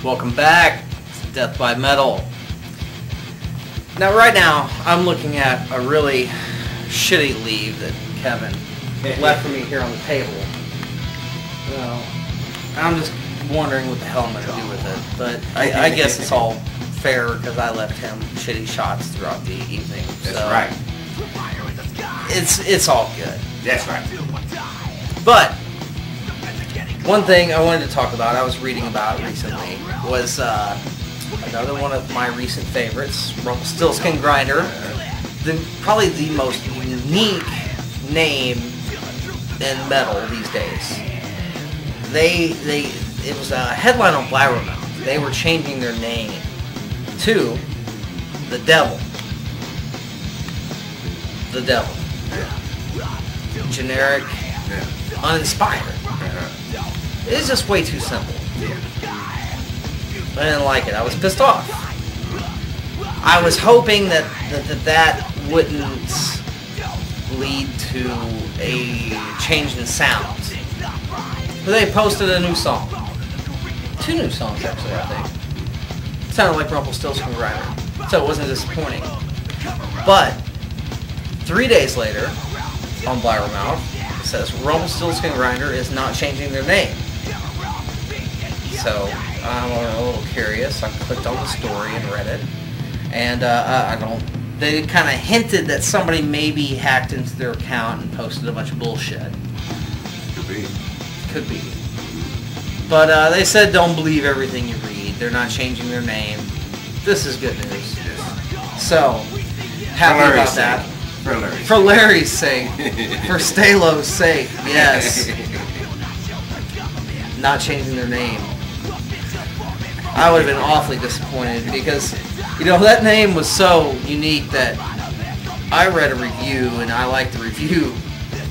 Welcome back to Death by Metal. Now, right now, I'm looking at a really shitty leave that Kevin left for me here on the table. Well, I'm just wondering what the hell I'm going to do with it. But I guess it's all fair because I left him shitty shots throughout the evening. That's right. It's all good. That's right. But one thing I wanted to talk about, I was reading about recently, was another one of my recent favorites, Rumplestiltskin Grinder. Probably the most unique name in metal these days. It was a headline on Blabbermouth. They were changing their name to The Devil. The Devil. Generic, uninspired. It's just way too simple. I didn't like it. I was pissed off. I was hoping that wouldn't lead to a change in sound. But they posted a new song. 2 new songs, actually, I think. It sounded like Rumplestiltskin Grinder. So it wasn't disappointing. But 3 days later, on Blabbermouth, it says Rumplestiltskin Grinder is not changing their name. So I'm a little curious. I clicked on the story and read it, and they kind of hinted that somebody maybe hacked into their account and posted a bunch of bullshit. Could be. But they said don't believe everything you read. They're not changing their name. This is good news. So happy about that. For Larry's sake. For Stalo's sake. Yes. Not changing their name. I would have been awfully disappointed because, you know, that name was so unique that I read a review and I liked the review,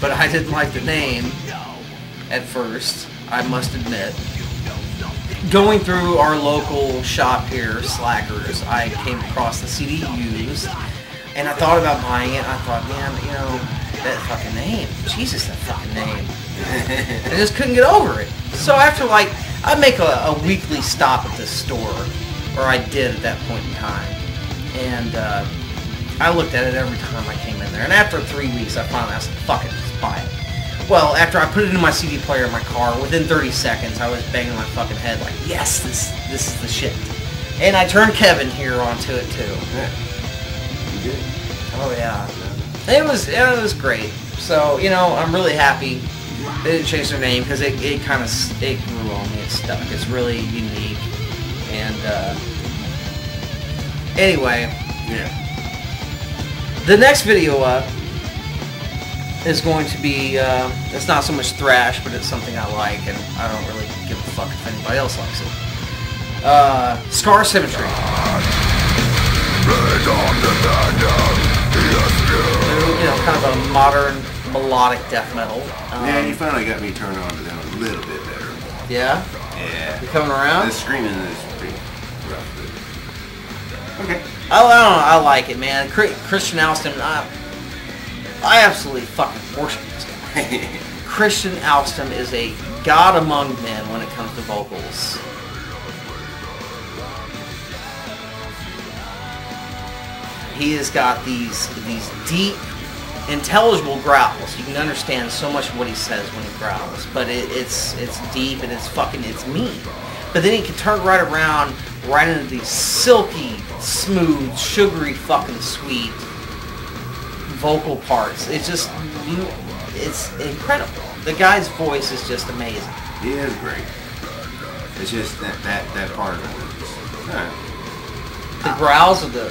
but I didn't like the name at first, I must admit. Going through our local shop here, Slackers, I came across the CD used, and I thought about buying it. I thought, man, you know, that fucking name. Jesus, that fucking name. I just couldn't get over it. So after, like, I make a weekly stop at this store, or I did at that point in time, and I looked at it every time I came in there. And after 3 weeks, I finally asked, fuck it, just buy it. Well, after I put it in my CD player in my car, within 30 seconds, I was banging my fucking head like, yes, this is the shit. And I turned Kevin here onto it too. Yeah. You did. Oh yeah. It was great. So, you know, I'm really happy they didn't change their name because it grew on me. It stuck. It's really unique. And anyway, yeah. The next video up is going to be it's not so much thrash, but it's something I like, and I don't really give a fuck if anybody else likes it. Scar Symmetry. You know, kind of a modern melodic death metal. Yeah, you finally got me turned on to them a little bit better. Yeah? Yeah. You coming around? The screaming is pretty rough. Okay. I don't know, I like it, man. Christian Alston, I absolutely fucking worship this guy. Christian Alston is a god among men when it comes to vocals. He has got these deep, intelligible growls. You can understand so much of what he says when he growls, but it's deep and it's mean. But then he can turn right around, right into these silky, smooth, sugary, fucking sweet vocal parts. It's just, it's incredible. The guy's voice is just amazing. He is great. It's just that part of it. The growls of the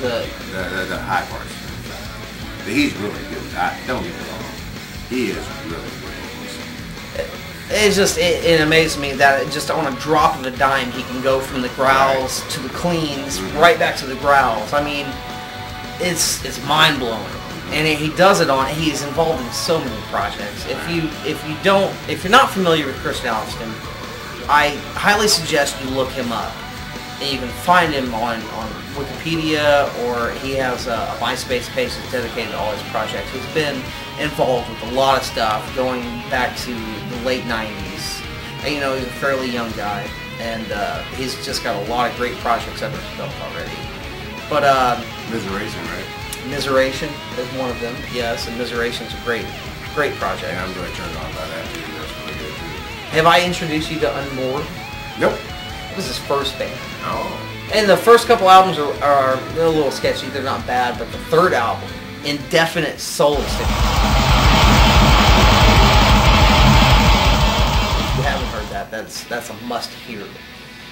the high parts. But he's really good. Don't get me wrong. He is really good. It's just, it amazes me that just on a drop of a dime he can go from the growls to the cleans, right back to the growls. I mean, it's mind blowing, and he does it on. He is involved in so many projects. If you're not familiar with Christian Alston, I highly suggest you look him up. And you can find him on Wikipedia, or he has a MySpace page that's dedicated to all his projects. He's been involved with a lot of stuff going back to the late 90s. And, you know, he's a fairly young guy. and he's just got a lot of great projects under his belt already. But Miseration, right? Miseration is one of them, yes, and Miseration's a great project. And I'm really turned on by that too. That's really good too. Have I introduced you to Unmoored? Nope. It was his first band. Oh. And the first couple albums are they're a little sketchy. They're not bad, but the third album, Indefinite Solace. If you haven't heard that, that's a must hear.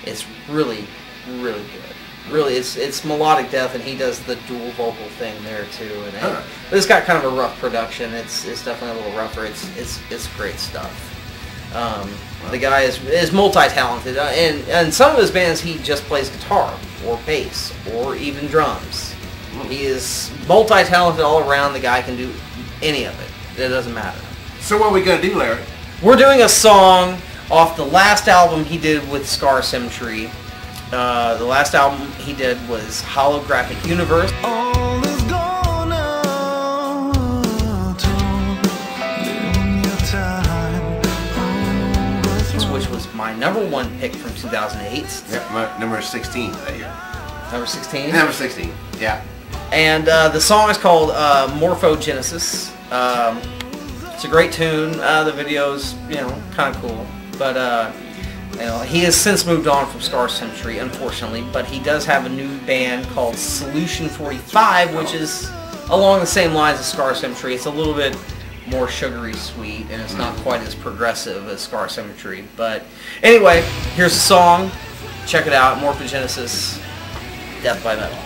It's really, really good. Really, it's melodic death, and he does the dual vocal thing there too. And but it's got kind of a rough production. It's definitely a little rougher. It's great stuff. The guy is multi-talented, and some of his bands he just plays guitar or bass or even drums. He is multi-talented all around. The guy can do any of it. It doesn't matter. So what are we gonna do, Larry? We're doing a song off the last album he did with Scar Symmetry. The last album he did was Holographic Universe. All is gone now, your time, which was my #1 pick from 2008. Yep, my number 16 that year. Number 16? Number 16, yeah. And the song is called Morphogenesis. It's a great tune. The video's, kind of cool. But, he has since moved on from Scar Symmetry, unfortunately. But he does have a new band called Solution 45, which is along the same lines as Scar Symmetry. It's a little bit more sugary sweet, and it's not quite as progressive as Scar Symmetry. But anyway, here's the song. Check it out, Morphogenesis, Death by Metal.